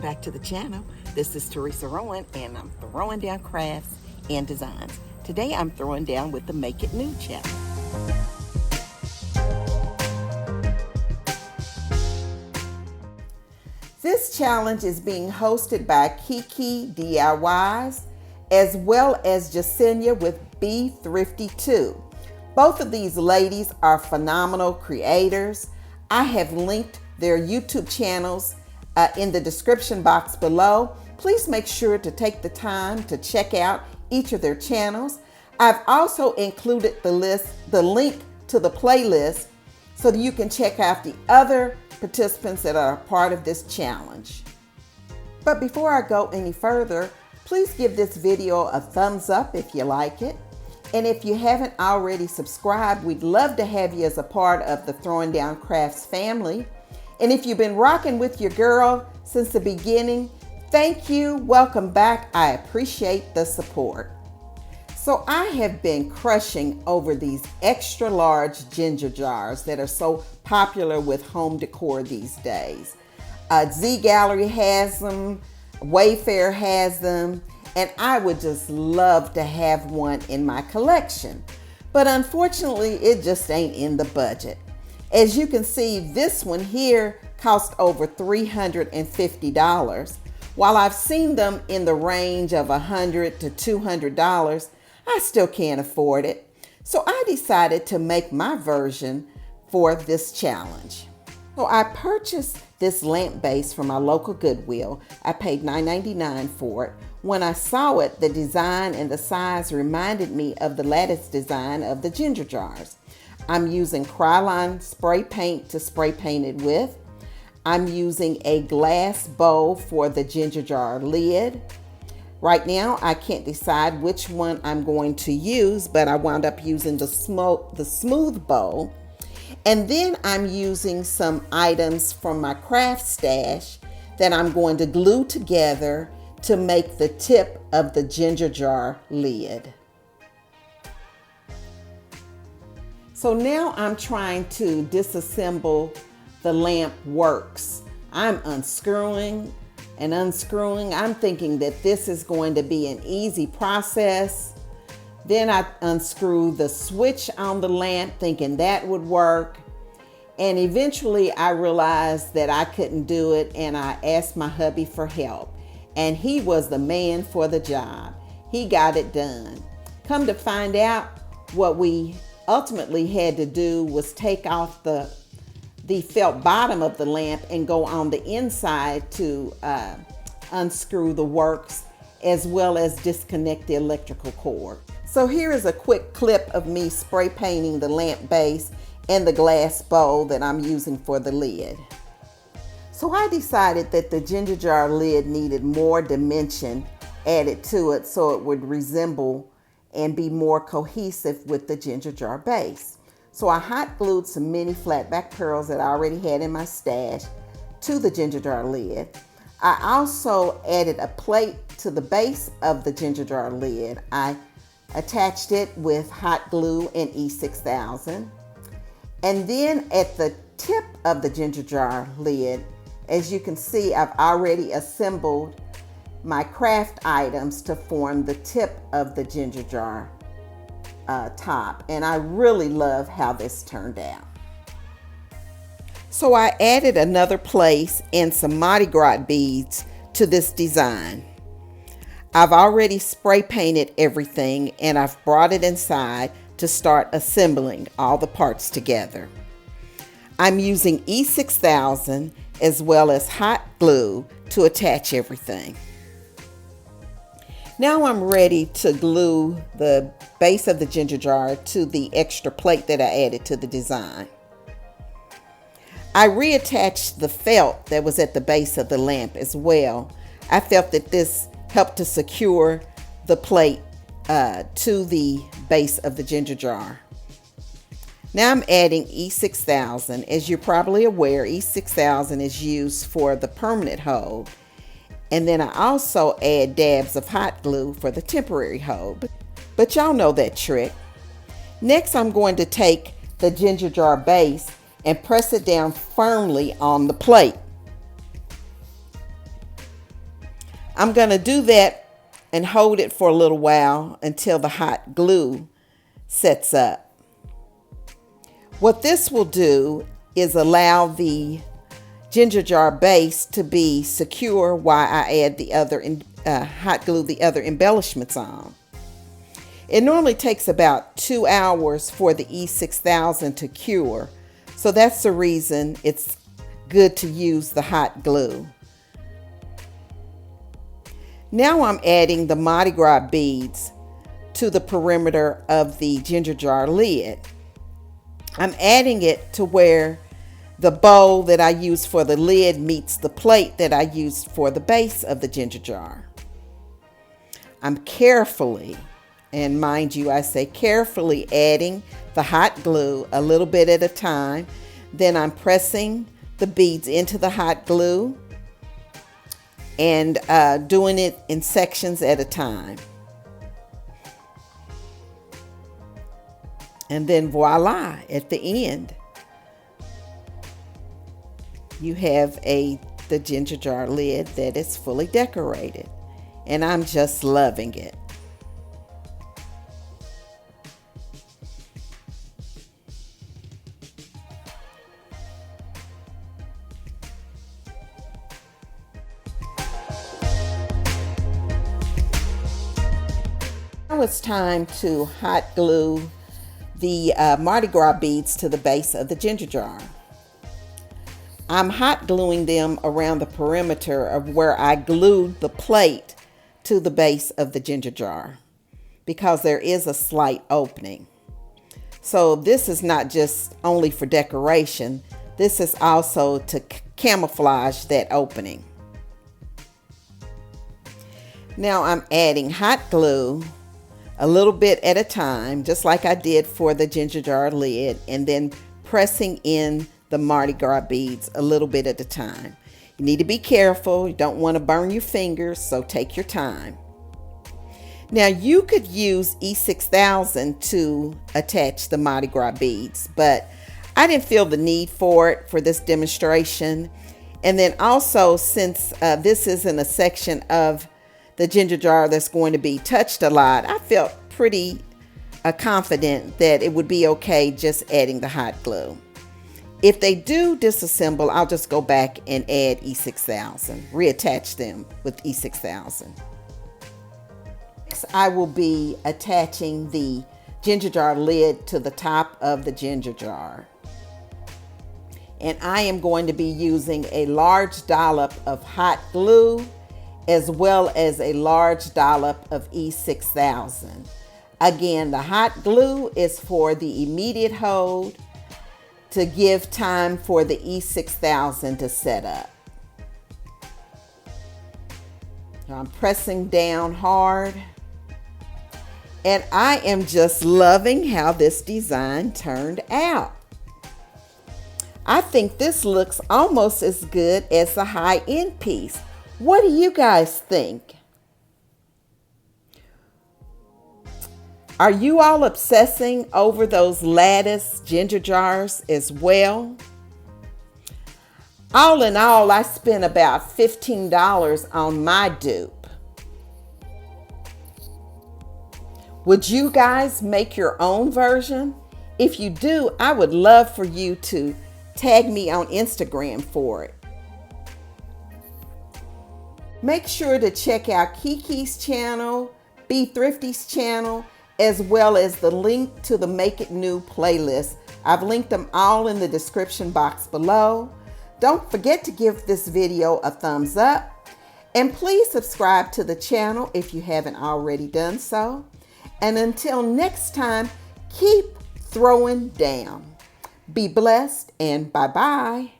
back to the channel. This is Teresa Rowan, and I'm throwing down crafts and designs. Today I'm throwing down with the Make It New challenge. This challenge is being hosted by Kiki DIYs as well as Jasenia with Be Thrifty too. Both of these ladies are phenomenal creators. I have linked their YouTube channels in the description box below. Please make sure to take the time to check out each of their channels. I've also included the link to the playlist so that you can check out the other participants that are a part of this challenge. But before I go any further, please give this video a thumbs up if you like it. And if you haven't already subscribed, we'd love to have you as a part of the Throwing Down Crafts family. And if you've been rocking with your girl since the beginning, thank you, welcome back. I appreciate the support. So I have been crushing over these extra large ginger jars that are so popular with home decor these days. Z Gallery has them, Wayfair has them, and I would just love to have one in my collection. But unfortunately, it just ain't in the budget. As you can see, this one here cost over $350. While I've seen them in the range of $100 to $200, I still can't afford it. So I decided to make my version for this challenge. So I purchased this lamp base from my local Goodwill. I paid $9.99 for it. When I saw it, the design and the size reminded me of the lattice design of the ginger jars. I'm using Krylon spray paint to spray paint it with. I'm using a glass bowl for the ginger jar lid. Right now, I can't decide which one I'm going to use, but I wound up using the smooth bowl. And then I'm using some items from my craft stash that I'm going to glue together to make the tip of the ginger jar lid. So now I'm trying to disassemble the lamp works. I'm unscrewing and unscrewing. I'm thinking that this is going to be an easy process. Then I unscrew the switch on the lamp thinking that would work. And eventually I realized that I couldn't do it, and I asked my hubby for help. And he was the man for the job. He got it done. Come to find out, what we ultimately had to do was take off the felt bottom of the lamp and go on the inside to unscrew the works, as well as disconnect the electrical cord. So here is a quick clip of me spray painting the lamp base and the glass bowl that I'm using for the lid. So I decided that the ginger jar lid needed more dimension added to it so it would resemble and be more cohesive with the ginger jar base. So I hot glued some mini flat back pearls that I already had in my stash to the ginger jar lid. I also added a plate to the base of the ginger jar lid. I attached it with hot glue and E6000. And then at the tip of the ginger jar lid, as you can see, I've already assembled my craft items to form the tip of the ginger jar top. And I really love how this turned out. So I added another place and some Mardi Gras beads to this design. I've already spray painted everything, and I've brought it inside to start assembling all the parts together. I'm using E6000 as well as hot glue to attach everything. Now I'm ready to glue the base of the ginger jar to the extra plate that I added to the design. I reattached the felt that was at the base of the lamp as well. I felt that this helped to secure the plate to the base of the ginger jar. Now I'm adding E6000. As you're probably aware, E6000 is used for the permanent hold. And then I also add dabs of hot glue for the temporary hold. But y'all know that trick. Next, I'm going to take the ginger jar base and press it down firmly on the plate. I'm going to do that and hold it for a little while until the hot glue sets up. What this will do is allow the ginger jar base to be secure while I add the other hot glue the other embellishments on. It normally takes about 2 hours for the E6000 to cure, so that's the reason it's good to use the hot glue. Now I'm adding the Mardi Gras beads to the perimeter of the ginger jar lid. I'm adding it to where the bowl that I use for the lid meets the plate that I used for the base of the ginger jar. I'm carefully, and mind you, I say carefully, adding the hot glue a little bit at a time. Then I'm pressing the beads into the hot glue and doing it in sections at a time. And then voila, at the end, you have the ginger jar lid that is fully decorated. And I'm just loving it. Now it's time to hot glue the Mardi Gras beads to the base of the ginger jar. I'm hot gluing them around the perimeter of where I glued the plate to the base of the ginger jar because there is a slight opening. So this is not just only for decoration, this is also to camouflage that opening. Now I'm adding hot glue a little bit at a time, just like I did for the ginger jar lid, and then pressing in the Mardi Gras beads a little bit at a time. You need to be careful. You don't want to burn your fingers, so take your time. Now you could use E6000 to attach the Mardi Gras beads, but I didn't feel the need for it for this demonstration. And then also, since this isn't a section of the ginger jar that's going to be touched a lot, I felt pretty confident that it would be okay just adding the hot glue. If they do disassemble, I'll just go back and add E6000, reattach them with E6000. Next, I will be attaching the ginger jar lid to the top of the ginger jar. And I am going to be using a large dollop of hot glue as well as a large dollop of E6000. Again, the hot glue is for the immediate hold to give time for the E6000 to set up. I'm pressing down hard, and I am just loving how this design turned out. I think this looks almost as good as the high-end piece. What do you guys think? Are you all obsessing over those lattice ginger jars as well? All in all, I spent about $15 on my dupe. Would you guys make your own version? If you do, I would love for you to tag me on Instagram for it. Make sure to check out Kiki's channel, Be Thrifty's channel, as well as the link to the Make It New playlist. I've linked them all in the description box below. Don't forget to give this video a thumbs up, and please subscribe to the channel if you haven't already done so. And until next time, keep throwing down. Be blessed, and bye-bye.